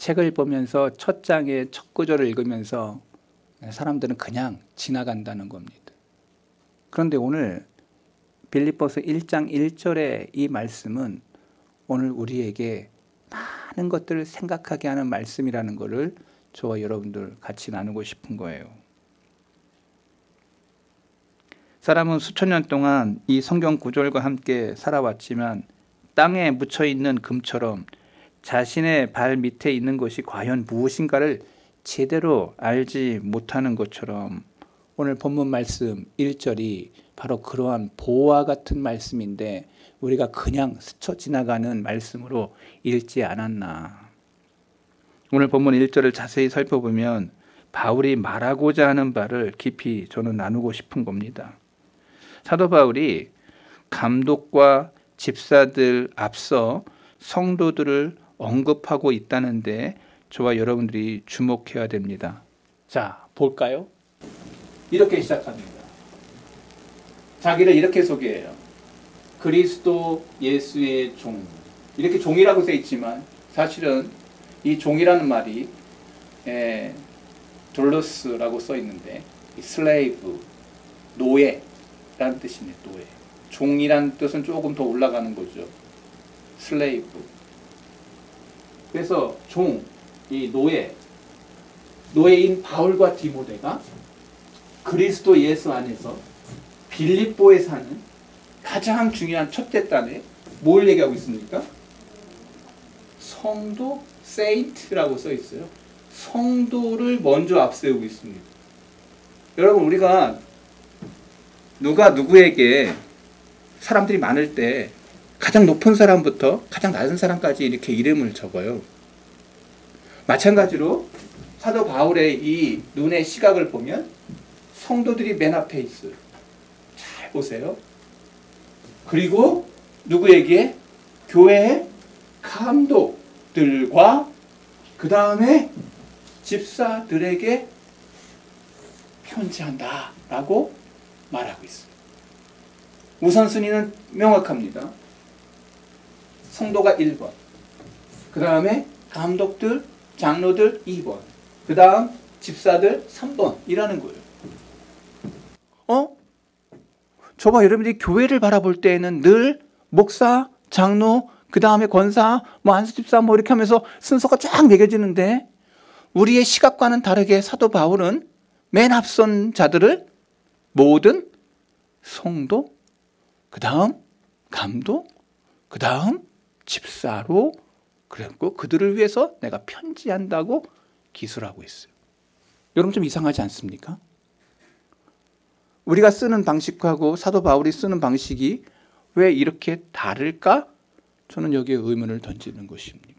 책을 보면서 첫 장의 첫 구절을 읽으면서 사람들은 그냥 지나간다는 겁니다. 그런데 오늘 빌립보서 1장 1절의 이 말씀은 오늘 우리에게 많은 것들을 생각하게 하는 말씀이라는 것을 저와 여러분들 같이 나누고 싶은 거예요. 사람은 수천 년 동안 이 성경 구절과 함께 살아왔지만 땅에 묻혀있는 금처럼 자신의 발 밑에 있는 것이 과연 무엇인가를 제대로 알지 못하는 것처럼 오늘 본문 말씀 1절이 바로 그러한 보와 같은 말씀인데 우리가 그냥 스쳐 지나가는 말씀으로 읽지 않았나. 오늘 본문 1절을 자세히 살펴보면 바울이 말하고자 하는 바를 깊이 저는 나누고 싶은 겁니다. 사도 바울이 감독과 집사들 앞서 성도들을 언급하고 있다는데 저와 여러분들이 주목해야 됩니다. 자, 볼까요? 이렇게 시작합니다. 자기를 이렇게 소개해요. 그리스도 예수의 종. 이렇게 종이라고 써 있지만 사실은 이 종이라는 말이 돌로스라고 써 있는데 슬레이브, 노예라는 뜻입니다. 노예. 종이라는 뜻은 조금 더 올라가는 거죠. 슬레이브. 그래서 종, 이 노예인 바울과 디모데가 그리스도 예수 안에서 빌립보에 사는 가장 중요한 첫째 단에 뭘 얘기하고 있습니까? 성도, 세인트라고 써 있어요. 성도를 먼저 앞세우고 있습니다. 여러분, 우리가 누가 누구에게 사람들이 많을 때 가장 높은 사람부터 가장 낮은 사람까지 이렇게 이름을 적어요. 마찬가지로 사도 바울의 이 눈의 시각을 보면 성도들이 맨 앞에 있어요. 잘 보세요. 그리고 누구에게? 교회의 감독들과 그 다음에 집사들에게 편지한다 라고 말하고 있어요. 우선순위는 명확합니다. 성도가 1번, 그 다음에 감독들, 장로들 2번, 그 다음 집사들 3번이라는 거예요. 저봐, 여러분들이 교회를 바라볼 때에는 늘 목사, 장로, 그 다음에 권사, 안수집사 이렇게 하면서 순서가 쫙 매겨지는데 우리의 시각과는 다르게 사도 바울은 맨 앞선 자들을 모든 성도, 그 다음 감독, 그 다음 집사로 그랬고 그들을 위해서 내가 편지한다고 기술하고 있어요. 여러분 좀 이상하지 않습니까? 우리가 쓰는 방식하고 사도 바울이 쓰는 방식이 왜 이렇게 다를까? 저는 여기에 의문을 던지는 것입니다.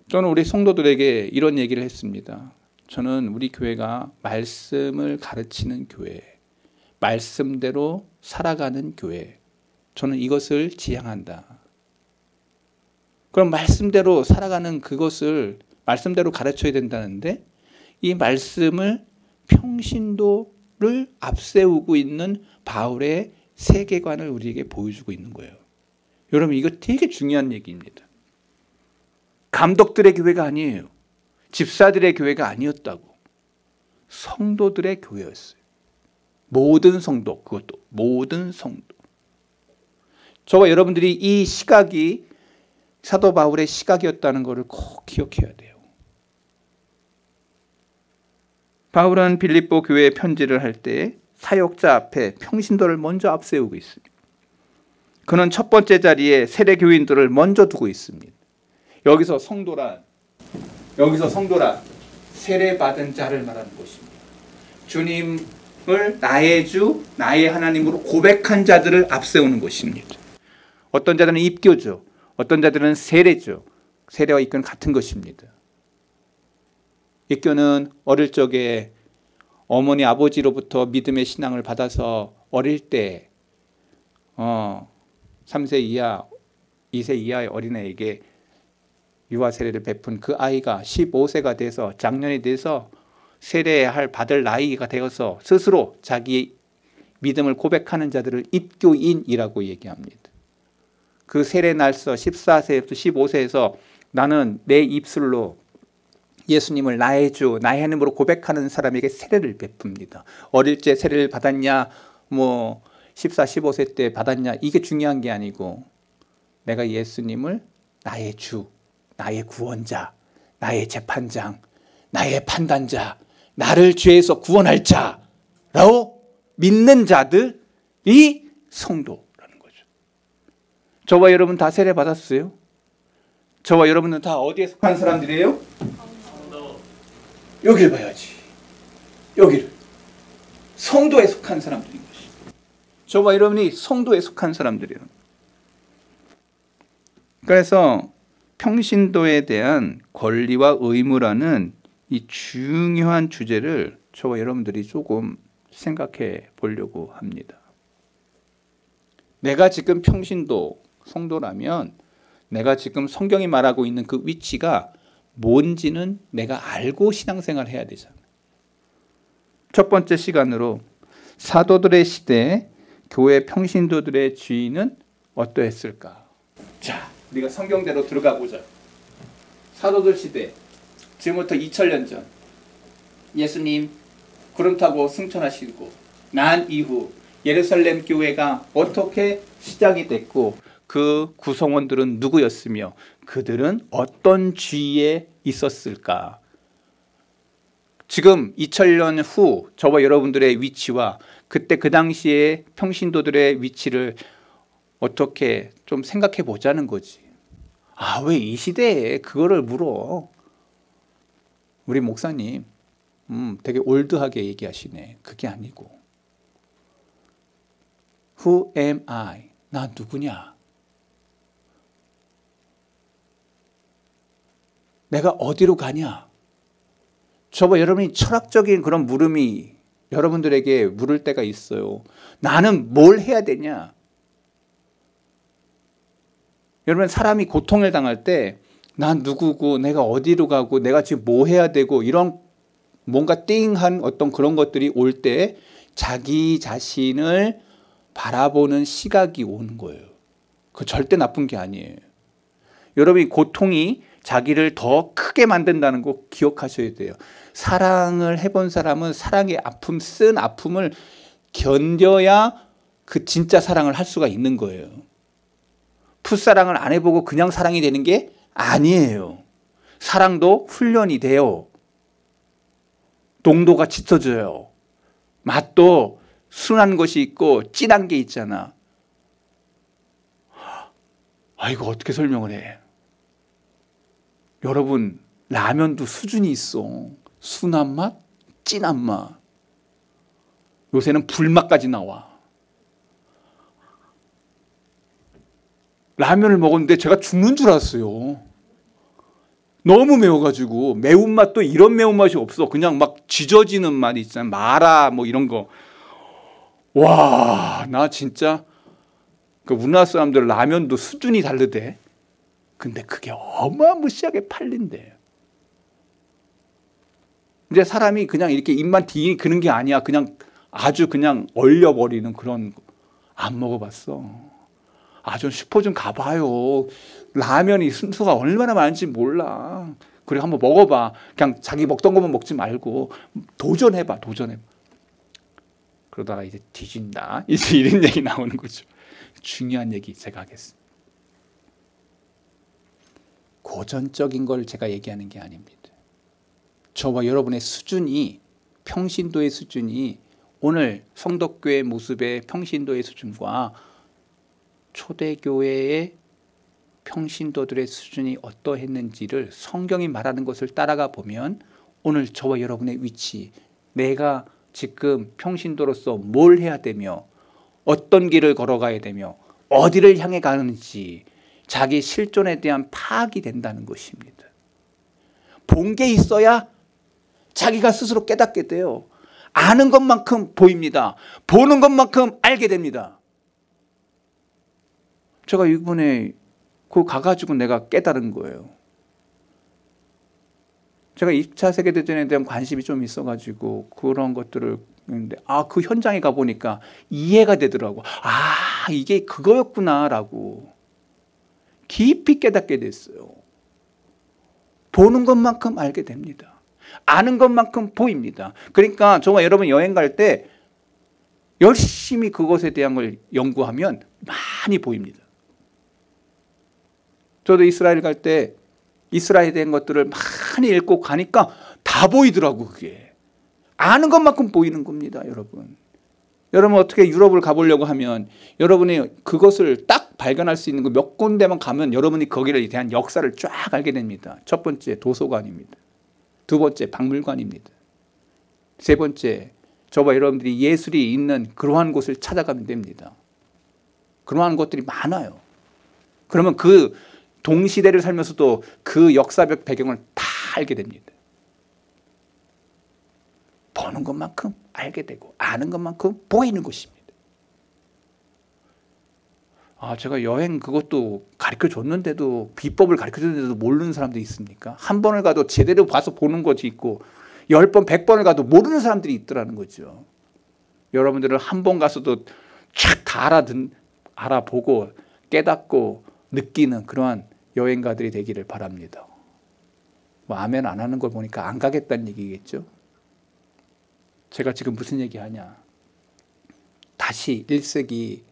저는 우리 성도들에게 이런 얘기를 했습니다. 저는 우리 교회가 말씀을 가르치는 교회, 말씀대로 살아가는 교회, 저는 이것을 지향한다. 그럼 말씀대로 살아가는 그것을 말씀대로 가르쳐야 된다는데 이 말씀을 평신도를 앞세우고 있는 바울의 세계관을 우리에게 보여주고 있는 거예요. 여러분, 이거 되게 중요한 얘기입니다. 감독들의 교회가 아니에요. 집사들의 교회가 아니었다고. 성도들의 교회였어요. 모든 성도, 그것도 모든 성도. 저와 여러분들이 이 시각이 사도 바울의 시각이었다는 것을 꼭 기억해야 돼요. 바울은 빌립보 교회에 편지를 할 때 사역자 앞에 평신도를 먼저 앞세우고 있습니다. 그는 첫 번째 자리에 세례 교인들을 먼저 두고 있습니다. 여기서 성도란 세례 받은 자를 말하는 것입니다. 주님을 나의 주, 나의 하나님으로 고백한 자들을 앞세우는 것입니다. 어떤 자들은 입교죠. 어떤 자들은 세례죠. 세례와 입교는 같은 것입니다. 입교는 어릴 적에 어머니 아버지로부터 믿음의 신앙을 받아서 어릴 때 3세 이하, 2세 이하의 어린애에게 유아 세례를 베푼 그 아이가 15세가 돼서 장년이 돼서 세례할 받을 나이가 되어서 스스로 자기 믿음을 고백하는 자들을 입교인이라고 얘기합니다. 그 세례 날서 14세부터 15세에서 나는 내 입술로 예수님을 나의 주, 나의 하나님으로 고백하는 사람에게 세례를 베풉니다. 어릴 때 세례를 받았냐, 14, 15세 때 받았냐, 이게 중요한 게 아니고 내가 예수님을 나의 주, 나의 구원자, 나의 재판장, 나의 판단자, 나를 죄에서 구원할 자라고 믿는 자들이 성도라는 거죠. 저와 여러분 다 세례 받았어요? 저와 여러분은 다 어디에 속한 사람들이에요? 성도. 여기를 봐야지. 여기를. 성도에 속한 사람들인 것이. 저와 여러분이 성도에 속한 사람들이에요. 그래서 평신도에 대한 권리와 의무라는 이 중요한 주제를 저와 여러분들이 조금 생각해 보려고 합니다. 내가 지금 평신도, 성도라면 내가 지금 성경이 말하고 있는 그 위치가 뭔지는 내가 알고 신앙생활을 해야 되잖아요. 첫 번째 시간으로 사도들의 시대 교회 평신도들의 주인은 어떠했을까? 자, 우리가 성경대로 들어가 보자. 사도들 시대, 지금부터 2000년 전 예수님 구름 타고 승천하시고 난 이후 예루살렘 교회가 어떻게 시작이 됐고 그 구성원들은 누구였으며 그들은 어떤 지위에 있었을까? 지금 2000년 후 저와 여러분들의 위치와 그때 그 당시에 평신도들의 위치를 어떻게 좀 생각해 보자는 거지. 아, 왜 이 시대에 그거를 물어? 우리 목사님 되게 올드하게 얘기하시네. 그게 아니고 Who am I? 나 누구냐? 내가 어디로 가냐? 저와 여러분이 철학적인 그런 물음이 여러분들에게 물을 때가 있어요. 나는 뭘 해야 되냐? 여러분, 사람이 고통을 당할 때 난 누구고 내가 어디로 가고 내가 지금 뭐 해야 되고 이런 뭔가 띵한 어떤 그런 것들이 올 때 자기 자신을 바라보는 시각이 오는 거예요. 그 절대 나쁜 게 아니에요. 여러분이 고통이 자기를 더 크게 만든다는 거 기억하셔야 돼요. 사랑을 해본 사람은 사랑의 아픔, 쓴 아픔을 견뎌야 그 진짜 사랑을 할 수가 있는 거예요. 풋사랑을 안 해보고 그냥 사랑이 되는 게 아니에요. 사랑도 훈련이 돼요. 농도가 짙어져요. 맛도 순한 것이 있고 진한 게 있잖아. 아, 이거 어떻게 설명을 해? 여러분, 라면도 수준이 있어. 순한 맛, 진한 맛. 요새는 불맛까지 나와. 라면을 먹었는데 제가 죽는 줄 알았어요. 너무 매워가지고. 매운맛도 이런 매운맛이 없어. 그냥 막 쥐져지는 맛이 있잖아. 마라 뭐 이런 거. 와, 나 진짜 그 우리나라 사람들 라면도 수준이 다르대. 근데 그게 어마무시하게 팔린대. 이제 사람이 그냥 이렇게 입만 그는 게 아니야. 그냥 아주 그냥 얼려버리는 그런 거. 안 먹어봤어. 아, 좀 슈퍼 좀 가봐요. 라면이 순수가 얼마나 많은지 몰라. 그리고 한번 먹어봐. 그냥 자기 먹던 것만 먹지 말고 도전해봐. 그러다가 이제 뒤진다. 이제 이런 얘기 나오는 거죠. 중요한 얘기 제가 하겠습니다. 고전적인 걸 제가 얘기하는 게 아닙니다. 저와 여러분의 수준이, 평신도의 수준이 오늘 성덕교회 모습의 평신도의 수준과 초대교회의 평신도들의 수준이 어떠했는지를 성경이 말하는 것을 따라가 보면 오늘 저와 여러분의 위치, 내가 지금 평신도로서 뭘 해야 되며 어떤 길을 걸어가야 되며 어디를 향해 가는지 자기 실존에 대한 파악이 된다는 것입니다. 본 게 있어야 자기가 스스로 깨닫게 돼요. 아는 것만큼 보입니다. 보는 것만큼 알게 됩니다. 제가 이번에 그 가가지고 내가 깨달은 거예요. 제가 2차 세계대전에 대한 관심이 좀 있어가지고 그런 것들을 했는데 그 현장에 가보니까 이해가 되더라고. 아, 이게 그거였구나라고 깊이 깨닫게 됐어요. 보는 것만큼 알게 됩니다. 아는 것만큼 보입니다. 그러니까 저와 여러분 여행 갈 때 열심히 그것에 대한 걸 연구하면 많이 보입니다. 저도 이스라엘 갈 때 이스라엘에 대한 것들을 많이 읽고 가니까 다 보이더라고. 그게 아는 것만큼 보이는 겁니다. 여러분 어떻게 유럽을 가보려고 하면 여러분이 그것을 딱 발견할 수 있는 거 몇 군데만 가면 여러분이 거기에 대한 역사를 쫙 알게 됩니다. 첫 번째 도서관입니다. 두 번째 박물관입니다. 세 번째 저와 여러분들이 예술이 있는 그러한 곳을 찾아가면 됩니다. 그러한 것들이 많아요. 그러면 그 동시대를 살면서도 그 역사적 배경을 다 알게 됩니다. 보는 것만큼 알게 되고 아는 것만큼 보이는 것입니다. 제가 여행 그것도 가르쳐 줬는데도 비법을 가르쳐 줬는데도 모르는 사람들이 있습니까? 한 번을 가도 제대로 봐서 보는 것이 있고 10번, 100번을 가도 모르는 사람들이 있더라는 거죠. 여러분들은 한 번 가서도 쫙 다 알아보고 깨닫고 느끼는 그러한 여행가들이 되기를 바랍니다. 아멘 안 하는 걸 보니까 안 가겠다는 얘기겠죠. 제가 지금 무슨 얘기하냐. 다시 1세기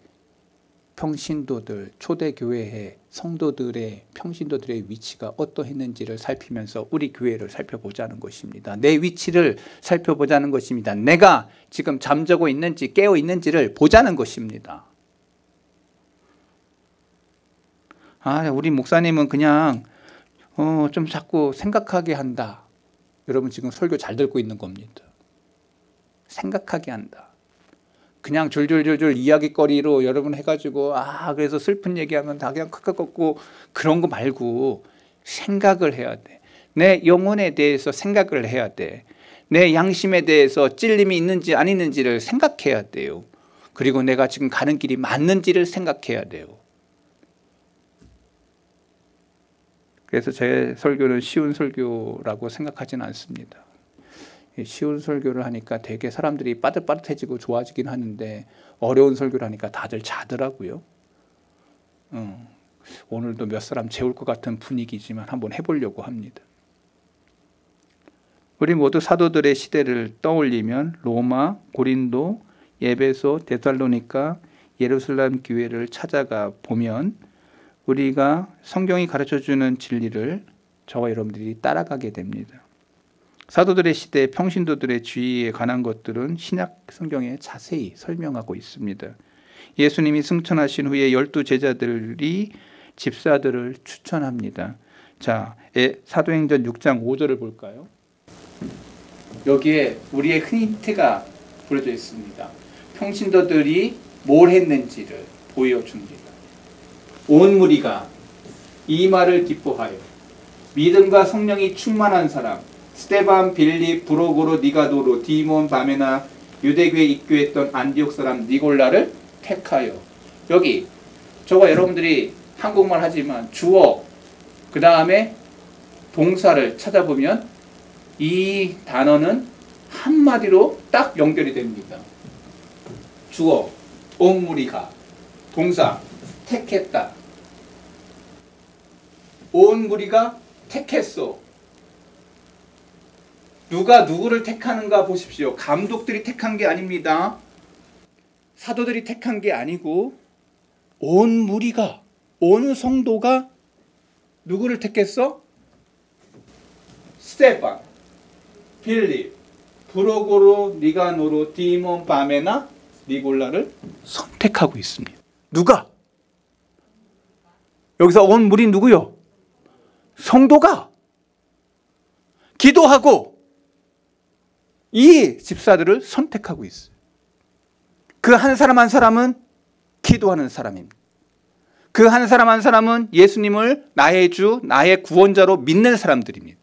평신도들, 초대교회의 성도들의 평신도들의 위치가 어떠했는지를 살피면서 우리 교회를 살펴보자는 것입니다. 내 위치를 살펴보자는 것입니다. 내가 지금 잠자고 있는지 깨어 있는지를 보자는 것입니다. 우리 목사님은 그냥 좀 자꾸 생각하게 한다. 여러분 지금 설교 잘 듣고 있는 겁니다. 생각하게 한다. 그냥 줄줄줄줄 이야기거리로 여러분 해가지고 그래서 슬픈 얘기하면 다 그냥 칵칵 걷고 그런 거 말고 생각을 해야 돼. 내 영혼에 대해서 생각을 해야 돼. 내 양심에 대해서 찔림이 있는지 안 있는지를 생각해야 돼요. 그리고 내가 지금 가는 길이 맞는지를 생각해야 돼요. 그래서 제 설교는 쉬운 설교라고 생각하지는 않습니다. 쉬운 설교를 하니까 되게 사람들이 빠듯빠듯해지고 좋아지긴 하는데 어려운 설교를 하니까 다들 자더라고요. 오늘도 몇 사람 재울 것 같은 분위기지만 한번 해보려고 합니다. 우리 모두 사도들의 시대를 떠올리면 로마, 고린도, 에베소, 데살로니가, 예루살렘 교회를 찾아가 보면 우리가 성경이 가르쳐주는 진리를 저와 여러분들이 따라가게 됩니다. 사도들의 시대 평신도들의 주의에 관한 것들은 신약 성경에 자세히 설명하고 있습니다. 예수님이 승천하신 후에 12 제자들이 집사들을 추천합니다. 자, 사도행전 6장 5절을 볼까요? 여기에 우리의 힌트가 부려져 있습니다. 평신도들이 뭘 했는지를 보여줍니다. 온 무리가 이 말을 기뻐하여 믿음과 성령이 충만한 사람 스데반, 빌립, 브로고로, 니가노로, 디몬, 바메나, 유대교에 입교했던 안디옥 사람 니골라를 택하여. 여기 저와 여러분들이 한국말 하지만 주어 그 다음에 동사를 찾아보면 이 단어는 한마디로 딱 연결이 됩니다. 주어 온 무리가, 동사 택했다. 온 무리가 택했어. 누가 누구를 택하는가 보십시오. 감독들이 택한 게 아닙니다. 사도들이 택한 게 아니고 온 무리가, 온 성도가 누구를 택했어? 스데반, 빌립, 브로고로, 니가노로, 디몬, 바메나, 니골라를 선택하고 있습니다. 누가? 여기서 온 무리 누구요? 성도가 기도하고 이 집사들을 선택하고 있어요. 그 한 사람 한 사람은 기도하는 사람입니다. 그 한 사람 한 사람은 예수님을 나의 주, 나의 구원자로 믿는 사람들입니다.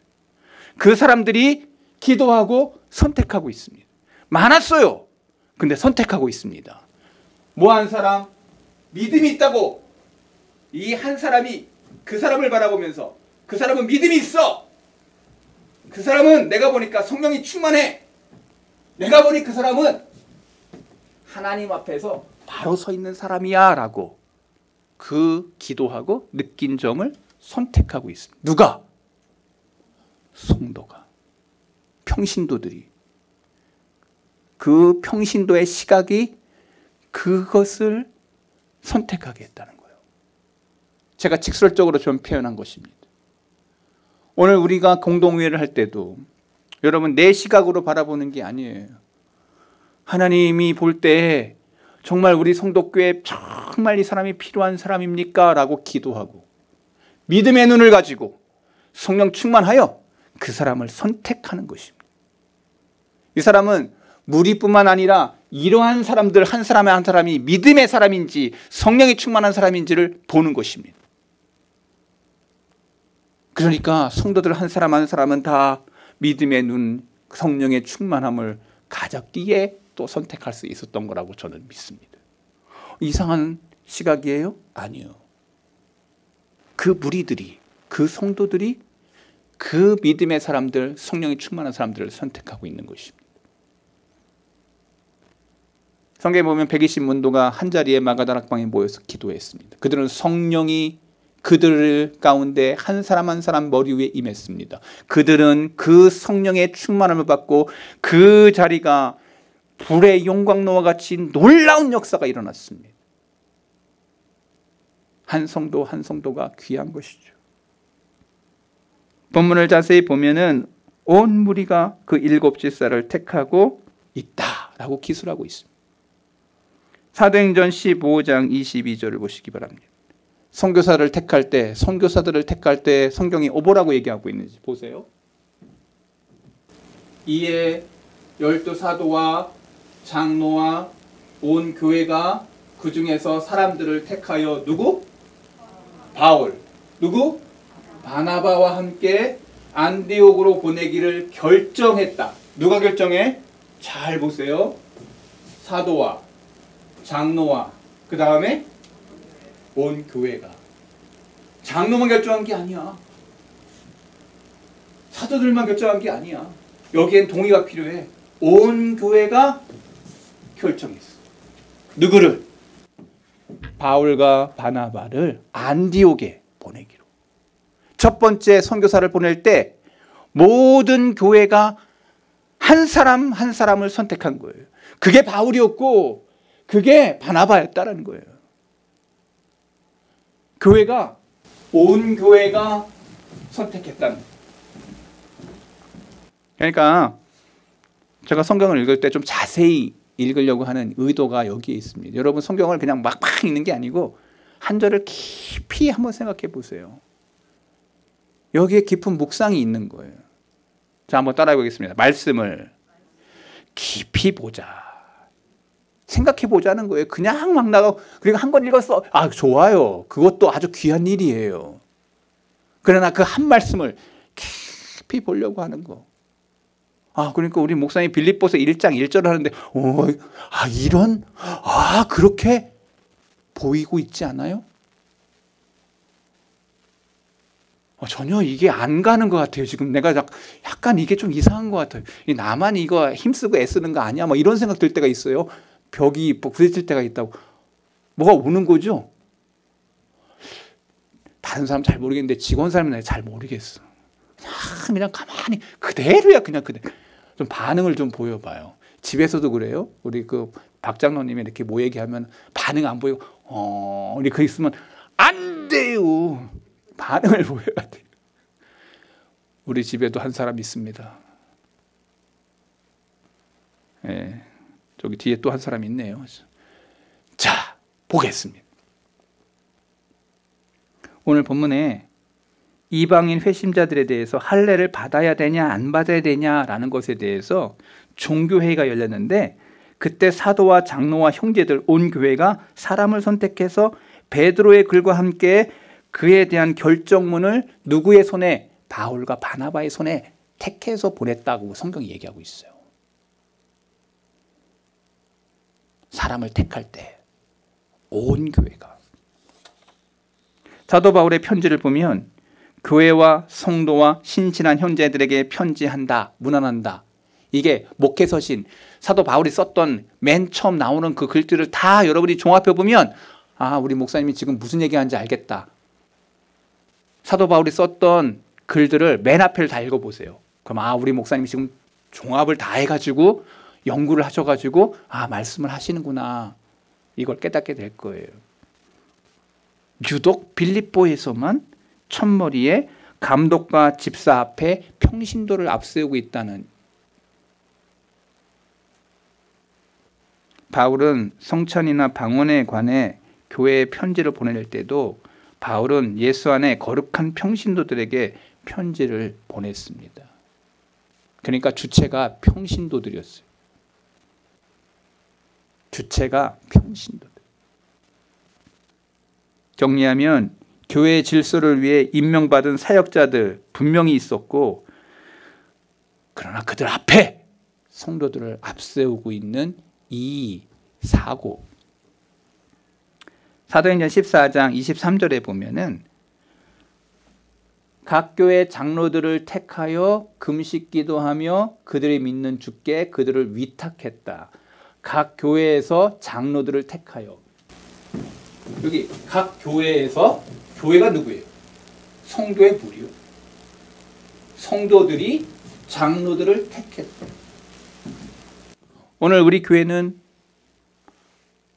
그 사람들이 기도하고 선택하고 있습니다. 많았어요. 근데 선택하고 있습니다. 뭐 한 사람? 믿음이 있다고. 이 한 사람이 그 사람을 바라보면서 그 사람은 믿음이 있어. 그 사람은 내가 보니까 성령이 충만해. 내가 보니 그 사람은 하나님 앞에서 바로 서 있는 사람이야 라고 그 기도하고 느낀 점을 선택하고 있습니다. 누가? 성도가, 평신도들이, 그 평신도의 시각이 그것을 선택하게 했다는 거예요. 제가 직설적으로 좀 표현한 것입니다. 오늘 우리가 공동회의를 할 때도 여러분 내 시각으로 바라보는 게 아니에요. 하나님이 볼 때 정말 우리 성도교회 정말 이 사람이 필요한 사람입니까? 라고 기도하고 믿음의 눈을 가지고 성령 충만하여 그 사람을 선택하는 것입니다. 이 사람은 무리뿐만 아니라 이러한 사람들 한 사람의 한 사람이 믿음의 사람인지 성령이 충만한 사람인지를 보는 것입니다. 그러니까 성도들 한 사람 한 사람은 다 믿음의 눈, 성령의 충만함을 가졌기에 또 선택할 수 있었던 거라고 저는 믿습니다. 이상한 시각이에요? 아니요. 그 무리들이, 그 성도들이 그 믿음의 사람들, 성령이 충만한 사람들을 선택하고 있는 것입니다. 성경에 보면 120문도가 한자리에 마가다락방에 모여서 기도했습니다. 그들은 성령이 그들 가운데 한 사람 한 사람 머리 위에 임했습니다. 그들은 그 성령의 충만함을 받고 그 자리가 불의 용광로와 같이 놀라운 역사가 일어났습니다. 한 성도 한 성도가 귀한 것이죠. 본문을 자세히 보면은 온 무리가 그 7집사를 택하고 있다라고 기술하고 있습니다. 사도행전 15장 22절을 보시기 바랍니다. 선교사들을 택할 때 성경이 뭐라고 얘기하고 있는지 보세요. 이에 12사도와 장로와 온 교회가 그 중에서 사람들을 택하여 누구? 바울. 누구? 바나바와 함께 안디옥으로 보내기를 결정했다. 누가 결정해? 잘 보세요. 사도와 장로와 그 다음에 온 교회가. 장로만 결정한 게 아니야. 사도들만 결정한 게 아니야. 여기엔 동의가 필요해. 온 교회가 결정했어. 누구를? 바울과 바나바를 안디옥에 보내기로. 첫 번째 선교사를 보낼 때 모든 교회가 한 사람 한 사람을 선택한 거예요. 그게 바울이었고 그게 바나바였다는 거예요. 교회가, 온 교회가 선택했다는 거예요. 그러니까 제가 성경을 읽을 때 좀 자세히 읽으려고 하는 의도가 여기에 있습니다. 여러분 성경을 그냥 막 읽는 게 아니고 한 절을 깊이 한번 생각해 보세요. 여기에 깊은 묵상이 있는 거예요. 자, 한번 따라해 보겠습니다. 말씀을 깊이 보자. 생각해 보자는 거예요. 그냥 막 나가고 그리고 한 권 읽었어. 아, 좋아요. 그것도 아주 귀한 일이에요. 그러나 그 한 말씀을 깊이 보려고 하는 거. 아, 그러니까 우리 목사님 빌립보서 1장 1절 하는데 그렇게 보이고 있지 않아요? 전혀 이게 안 가는 것 같아요. 지금 내가 약간 이게 좀 이상한 것 같아요. 나만 이거 힘쓰고 애쓰는 거 아니야? 뭐 이런 생각 들 때가 있어요. 벽이 부딪힐 때가 있다고. 뭐가 오는 거죠? 다른 사람 잘 모르겠는데 직원 사람은 잘 모르겠어. 그냥 가만히 그대로야. 그냥 그대로. 좀 반응을 좀 보여봐요. 집에서도 그래요. 우리 그 박 장로님이 이렇게 뭐 얘기하면 반응 안 보이고 이렇게 있으면 안 돼요. 반응을 보여야 돼요. 우리 집에도 한 사람 있습니다. 예, 저기 뒤에 또 한 사람 있네요. 자, 보겠습니다. 오늘 본문에 이방인 회심자들에 대해서 할례를 받아야 되냐 안 받아야 되냐라는 것에 대해서 종교회의가 열렸는데 그때 사도와 장로와 형제들 온 교회가 사람을 선택해서 베드로의 글과 함께 그에 대한 결정문을 누구의 손에? 바울과 바나바의 손에 택해서 보냈다고 성경이 얘기하고 있어요. 사람을 택할 때 온 교회가. 사도 바울의 편지를 보면 교회와 성도와 신실한 형제들에게 편지한다, 문안한다. 이게 목회서신 사도 바울이 썼던 맨 처음 나오는 그 글들을 다 여러분이 종합해 보면 우리 목사님이 지금 무슨 얘기하는지 알겠다. 사도 바울이 썼던 글들을 맨 앞을 다 읽어보세요. 그럼 우리 목사님이 지금 종합을 다 해가지고 연구를 하셔가지고 말씀을 하시는구나, 이걸 깨닫게 될 거예요. 유독 빌립보에서만 첫머리에 감독과 집사 앞에 평신도를 앞세우고 있다는. 바울은 성찬이나 방언에 관해 교회에 편지를 보낼 때도 바울은 예수 안에 거룩한 평신도들에게 편지를 보냈습니다. 그러니까 주체가 평신도들이었어요. 주체가 평신도들. 정리하면 교회의 질서를 위해 임명받은 사역자들 분명히 있었고, 그러나 그들 앞에 성도들을 앞세우고 있는 이 사고. 사도행전 14장 23절에 보면은 각 교회 장로들을 택하여 금식 기도하며 그들이 믿는 주께 그들을 위탁했다. 각 교회에서 장로들을 택하여. 여기 각 교회에서, 교회가 누구예요? 성도의 무리요. 성도들이 장로들을 택했다. 오늘 우리 교회는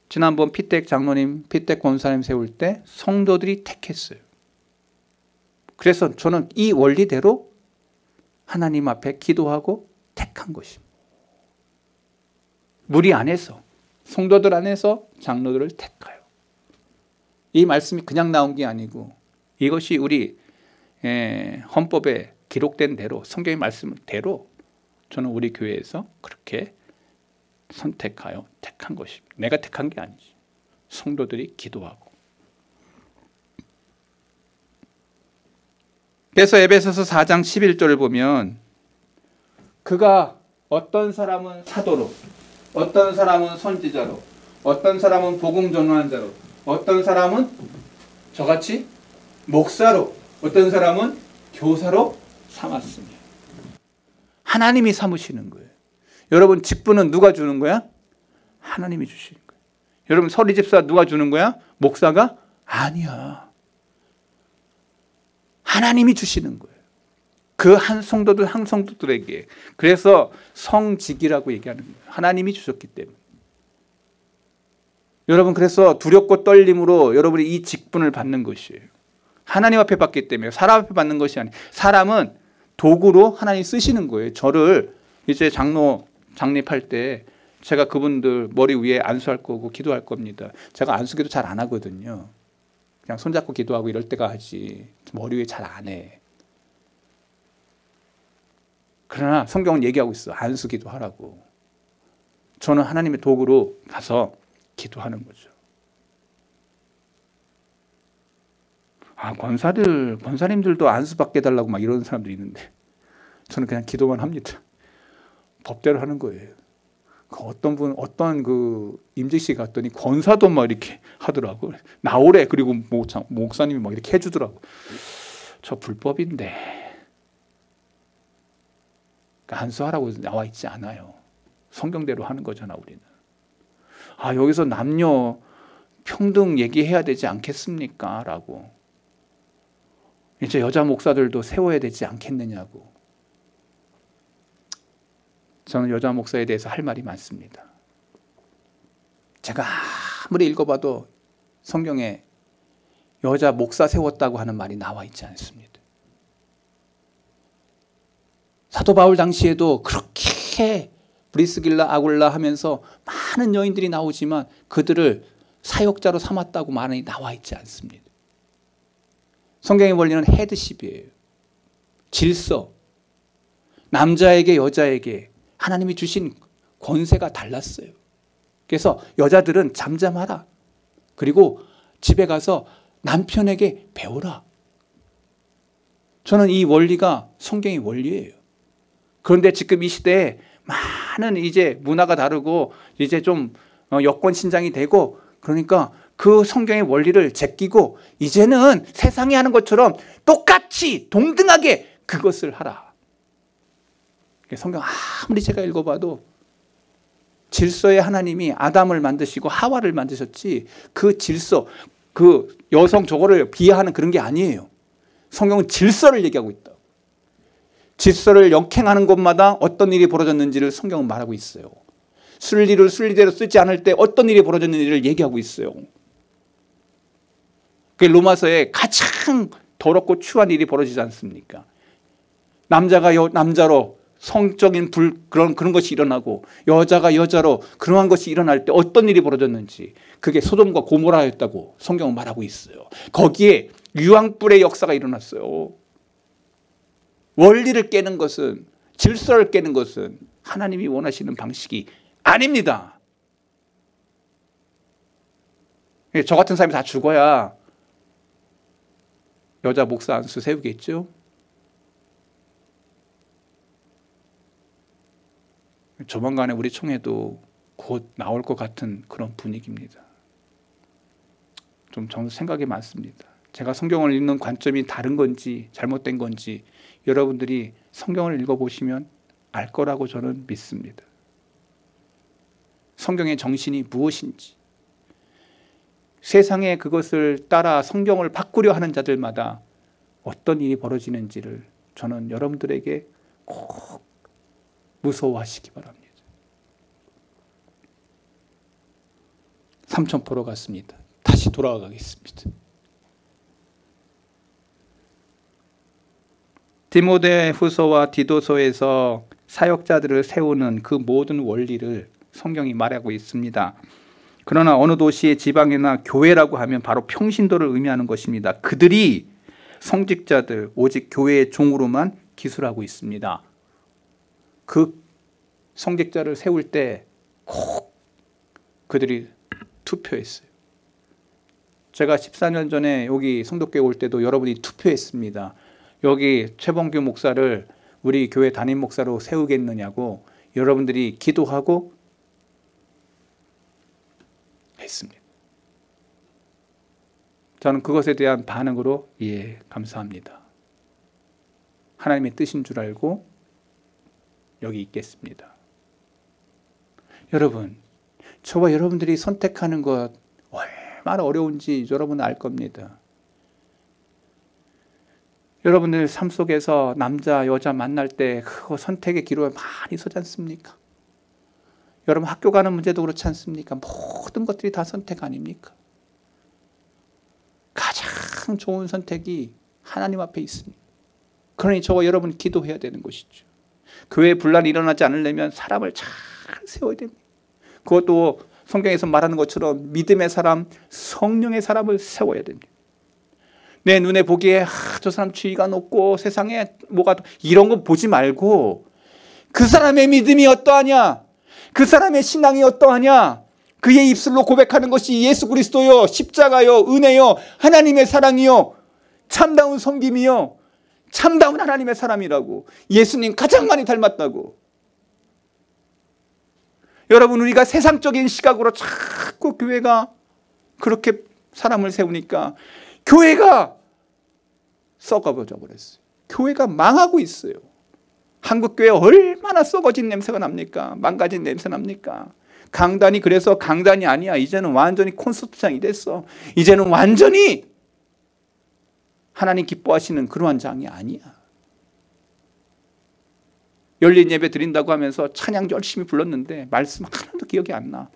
지난번 피택 장로님, 피택 권사님 세울 때 성도들이 택했어요. 그래서 저는 이 원리대로 하나님 앞에 기도하고 택한 것입니다. 무리 안에서, 성도들 안에서 장로들을 택하여. 이 말씀이 그냥 나온 게 아니고 이것이 우리 헌법에 기록된 대로, 성경의 말씀대로 저는 우리 교회에서 그렇게 선택하여 택한 것입니다. 내가 택한 게 아니지. 성도들이 기도하고. 그래서 에베소서 4장 11절을 보면 그가 어떤 사람은 사도로, 어떤 사람은 선지자로, 어떤 사람은 복음 전하는 자로, 어떤 사람은 저같이 목사로, 어떤 사람은 교사로 삼았으며. 하나님이 삼으시는 거예요. 여러분 직분은 누가 주는 거야? 하나님이 주시는 거예요. 여러분 서리집사 누가 주는 거야? 목사가? 아니야. 하나님이 주시는 거예요. 그 한 성도들, 한 성도들에게. 그래서 성직이라고 얘기하는 거예요. 하나님이 주셨기 때문에. 여러분 그래서 두렵고 떨림으로 여러분이 이 직분을 받는 것이에요. 하나님 앞에 받기 때문에. 사람 앞에 받는 것이 아니에요. 사람은 도구로 하나님 쓰시는 거예요. 저를 이제 장립할 때 제가 그분들 머리 위에 안수할 거고 기도할 겁니다. 제가 안수기도 잘 안 하거든요. 그냥 손잡고 기도하고 이럴 때가 하지 머리 위에 잘 안 해. 그러나 성경은 얘기하고 있어. 안수기도 하라고. 저는 하나님의 도구로 가서 기도하는 거죠. 권사님들도 안수받게 해달라고 막 이러는 사람들이 있는데 저는 그냥 기도만 합니다. 법대로 하는 거예요. 어떤 임직실 갔더니 권사도 막 이렇게 하더라고. 나오래. 그리고 목사님이 막 이렇게 해주더라고. 저 불법인데. 그러니까 안수하라고 나와 있지 않아요. 성경대로 하는 거잖아, 우리는. 여기서 남녀 평등 얘기해야 되지 않겠습니까? 라고. 이제 여자 목사들도 세워야 되지 않겠느냐고. 저는 여자 목사에 대해서 할 말이 많습니다. 제가 아무리 읽어봐도 성경에 여자 목사 세웠다고 하는 말이 나와 있지 않습니다. 사도 바울 당시에도 그렇게 브리스길라 아굴라 하면서 많은 여인들이 나오지만 그들을 사역자로 삼았다고 말이 나와 있지 않습니다. 성경의 원리는 헤드십이에요. 질서. 남자에게 여자에게 하나님이 주신 권세가 달랐어요. 그래서 여자들은 잠잠하라. 그리고 집에 가서 남편에게 배우라. 저는 이 원리가 성경의 원리예요. 그런데 지금 이 시대에 많은 이제 문화가 다르고 이제 좀 여권 신장이 되고 그러니까 그 성경의 원리를 제끼고 이제는 세상이 하는 것처럼 똑같이 동등하게 그것을 하라. 성경 아무리 제가 읽어봐도 질서의 하나님이 아담을 만드시고 하와를 만드셨지 그 질서, 그 여성 저거를 비하하는 그런 게 아니에요. 성경은 질서를 얘기하고 있다. 질서를 역행하는 곳마다 어떤 일이 벌어졌는지를 성경은 말하고 있어요. 순리를 순리대로 쓰지 않을 때 어떤 일이 벌어졌는지를 얘기하고 있어요. 그게 로마서에 가장 더럽고 추한 일이 벌어지지 않습니까? 남자가 남자로 성적인 그런 것이 일어나고 여자가 여자로 그러한 것이 일어날 때 어떤 일이 벌어졌는지, 그게 소돔과 고모라였다고 성경은 말하고 있어요. 거기에 유황불의 역사가 일어났어요. 원리를 깨는 것은, 질서를 깨는 것은 하나님이 원하시는 방식이 아닙니다. 저 같은 사람이 다 죽어야 여자 목사 안수 세우겠죠? 조만간에 우리 총회도 곧 나올 것 같은 그런 분위기입니다. 좀 저는 생각이 많습니다. 제가 성경을 읽는 관점이 다른 건지 잘못된 건지 여러분들이 성경을 읽어보시면 알 거라고 저는 믿습니다. 성경의 정신이 무엇인지, 세상에 그것을 따라 성경을 바꾸려 하는 자들마다 어떤 일이 벌어지는지를 저는 여러분들에게 꼭 무서워하시기 바랍니다. 삼천포로 갔습니다. 다시 돌아가겠습니다. 디모데후서와 디도서에서 사역자들을 세우는 그 모든 원리를 성경이 말하고 있습니다. 그러나 어느 도시의 지방이나 교회라고 하면 바로 평신도를 의미하는 것입니다. 그들이 성직자들, 오직 교회의 종으로만 기술하고 있습니다. 그 성직자를 세울 때 꼭 그들이 투표했어요. 제가 14년 전에 여기 성도교회 올 때도 여러분이 투표했습니다. 여기 최봉규 목사를 우리 교회 담임 목사로 세우겠느냐고 여러분들이 기도하고 했습니다. 저는 그것에 대한 반응으로 예, 감사합니다. 하나님의 뜻인 줄 알고 여기 있겠습니다. 여러분, 저와 여러분들이 선택하는 것 얼마나 어려운지 여러분은 알 겁니다. 여러분들 삶 속에서 남자, 여자 만날 때 그 선택의 기로에 많이 서지 않습니까? 여러분 학교 가는 문제도 그렇지 않습니까? 모든 것들이 다 선택 아닙니까? 가장 좋은 선택이 하나님 앞에 있습니다. 그러니 저와 여러분 기도해야 되는 것이죠. 교회에 분란이 일어나지 않으려면 사람을 잘 세워야 됩니다. 그것도 성경에서 말하는 것처럼 믿음의 사람, 성령의 사람을 세워야 됩니다. 내 눈에 보기에 저 사람 지위가 높고 세상에 뭐가 이런 거 보지 말고 그 사람의 믿음이 어떠하냐, 그 사람의 신앙이 어떠하냐, 그의 입술로 고백하는 것이 예수 그리스도요, 십자가요, 은혜요, 하나님의 사랑이요, 참다운 섬김이요, 참다운 하나님의 사람이라고, 예수님 가장 많이 닮았다고. 여러분, 우리가 세상적인 시각으로 자꾸 교회가 그렇게 사람을 세우니까 교회가 썩어버려 버렸어요. 교회가 망하고 있어요. 한국교회 얼마나 썩어진 냄새가 납니까? 망가진 냄새 납니까? 강단이 그래서 강단이 아니야. 이제는 완전히 콘서트장이 됐어. 이제는 완전히 하나님 기뻐하시는 그러한 장이 아니야. 열린 예배 드린다고 하면서 찬양 열심히 불렀는데 말씀 하나도 기억이 안 나.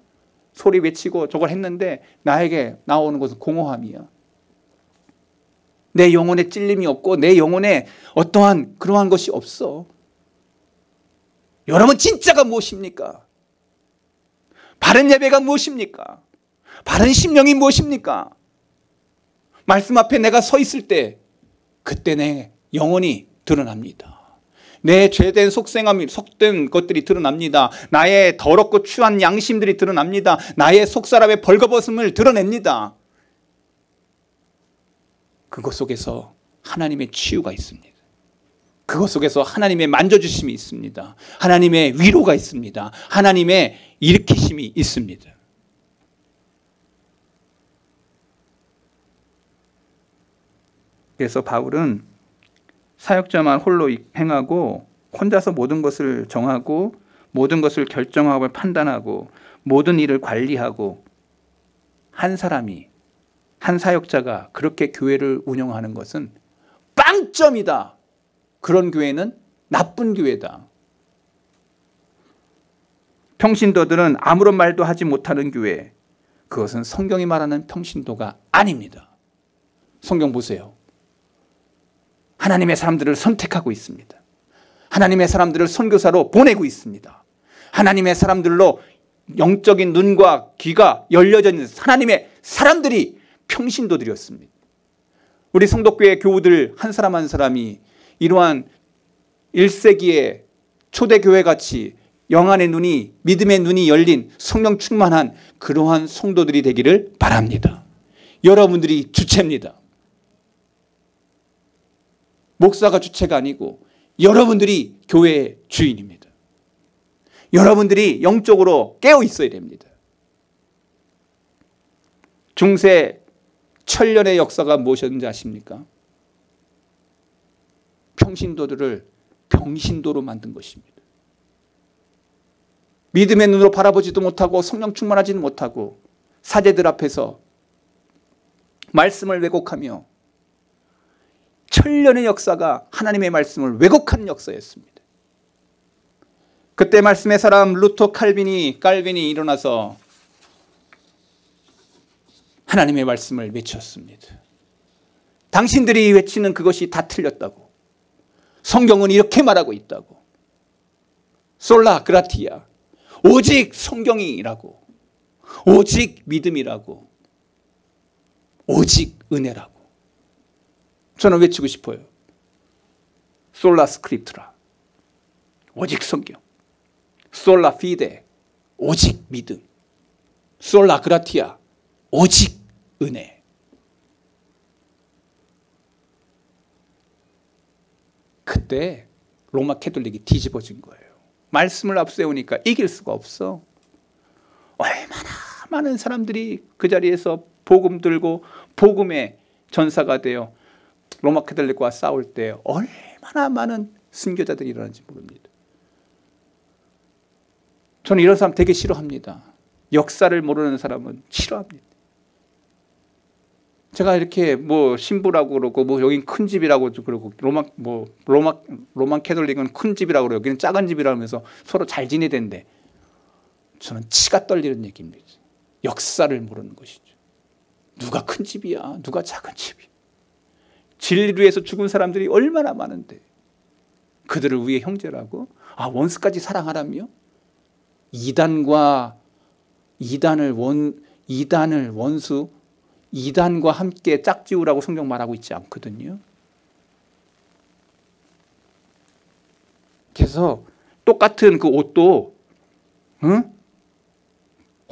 소리 외치고 저걸 했는데 나에게 나오는 것은 공허함이야. 내 영혼에 찔림이 없고 내 영혼에 어떠한 그러한 것이 없어. 여러분, 진짜가 무엇입니까? 바른 예배가 무엇입니까? 바른 심령이 무엇입니까? 말씀 앞에 내가 서 있을 때 그때 내 영혼이 드러납니다. 내 죄된 속생함이 속된 것들이 드러납니다. 나의 더럽고 추한 양심들이 드러납니다. 나의 속사람의 벌거벗음을 드러냅니다. 그것 속에서 하나님의 치유가 있습니다. 그것 속에서 하나님의 만져주심이 있습니다. 하나님의 위로가 있습니다. 하나님의 일으키심이 있습니다. 그래서 바울은 사역자만 홀로 행하고 혼자서 모든 것을 정하고 모든 것을 결정하고 판단하고 모든 일을 관리하고 한 사람이, 한 사역자가 그렇게 교회를 운영하는 것은 빵점이다. 그런 교회는 나쁜 교회다. 평신도들은 아무런 말도 하지 못하는 교회, 그것은 성경이 말하는 평신도가 아닙니다. 성경 보세요. 하나님의 사람들을 선택하고 있습니다. 하나님의 사람들을 선교사로 보내고 있습니다. 하나님의 사람들로 영적인 눈과 귀가 열려져 있는 하나님의 사람들이 평신도들이었습니다. 우리 성덕교회 교우들 한 사람 한 사람이 이러한 1세기의 초대교회같이 영안의 눈이, 믿음의 눈이 열린 성령 충만한 그러한 성도들이 되기를 바랍니다. 여러분들이 주체입니다. 목사가 주체가 아니고 여러분들이 교회의 주인입니다. 여러분들이 영적으로 깨어 있어야 됩니다. 중세 천년의 역사가 무엇이었는지 아십니까? 평신도들을 병신도로 만든 것입니다. 믿음의 눈으로 바라보지도 못하고 성령 충만하지는 못하고 사제들 앞에서 말씀을 왜곡하며 천년의 역사가 하나님의 말씀을 왜곡하는 역사였습니다. 그때 말씀의 사람 루터 칼빈이 일어나서 하나님의 말씀을 외쳤습니다. 당신들이 외치는 그것이 다 틀렸다고. 성경은 이렇게 말하고 있다고. 솔라 그라티아. 오직 성경이라고. 오직 믿음이라고. 오직 은혜라고. 저는 외치고 싶어요. 솔라 스크립트라. 오직 성경. 솔라 피데. 오직 믿음. 솔라 그라티아. 오직 은혜. 그때 로마 캐톨릭이 뒤집어진 거예요. 말씀을 앞세우니까 이길 수가 없어. 얼마나 많은 사람들이 그 자리에서 복음 들고 복음의 전사가 되어 로마 캐톨릭과 싸울 때 얼마나 많은 순교자들이 일어나는지 모릅니다. 저는 이런 사람 되게 싫어합니다. 역사를 모르는 사람은 싫어합니다. 제가 이렇게 뭐 신부라고 그러고 뭐 여긴 큰 집이라고 그러고 로마 캐톨릭은 큰 집이라고 그러고 여기는 작은 집이라고 하면서 서로 잘 지내야 되는데 저는 치가 떨리는 얘기입니다. 역사를 모르는 것이죠. 누가 큰 집이야? 누가 작은 집이야? 진리를 위해서 죽은 사람들이 얼마나 많은데 그들을 위해 형제라고? 아, 원수까지 사랑하라며? 이단과 원수 이단과 함께 짝지우라고 성경 말하고 있지 않거든요. 그래서 똑같은 그 옷도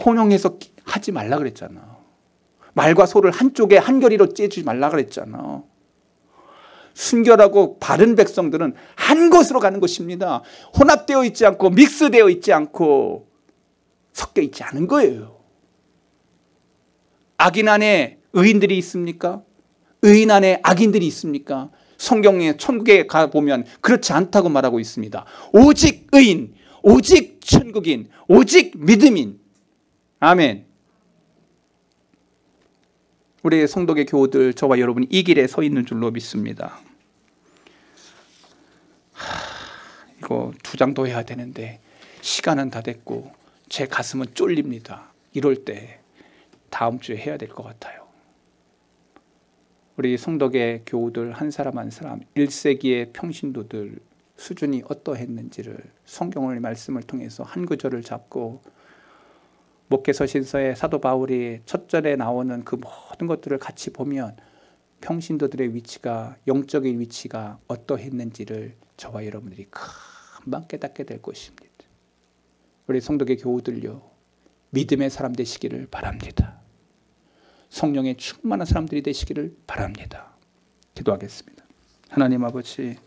혼용해서 하지 말라 그랬잖아. 말과 소를 한쪽에 한결이로 째주지 말라 그랬잖아. 순결하고 바른 백성들은 한 곳으로 가는 것입니다. 혼합되어 있지 않고 믹스되어 있지 않고 섞여 있지 않은 거예요. 악인 안에 의인들이 있습니까? 의인 안에 악인들이 있습니까? 성경에 천국에 가보면 그렇지 않다고 말하고 있습니다. 오직 의인, 오직 천국인, 오직 믿음인. 아멘. 우리 성도계 교우들, 저와 여러분이 이 길에 서 있는 줄로 믿습니다. 이거 2장도 해야 되는데 시간은 다 됐고 제 가슴은 쫄립니다. 이럴 때 다음 주에 해야 될 것 같아요. 우리 성덕의 교우들 한 사람 한 사람 1세기의 평신도들 수준이 어떠했는지를 성경의 말씀을 통해서 한 구절을 잡고 목회서신서의 사도 바울이 첫 절에 나오는 그 모든 것들을 같이 보면 평신도들의 위치가, 영적인 위치가 어떠했는지를 저와 여러분들이 금방 깨닫게 될 것입니다. 우리 성덕의 교우들요, 믿음의 사람 되시기를 바랍니다. 성령의 충만한 사람들이 되시기를 바랍니다. 기도하겠습니다. 하나님 아버지,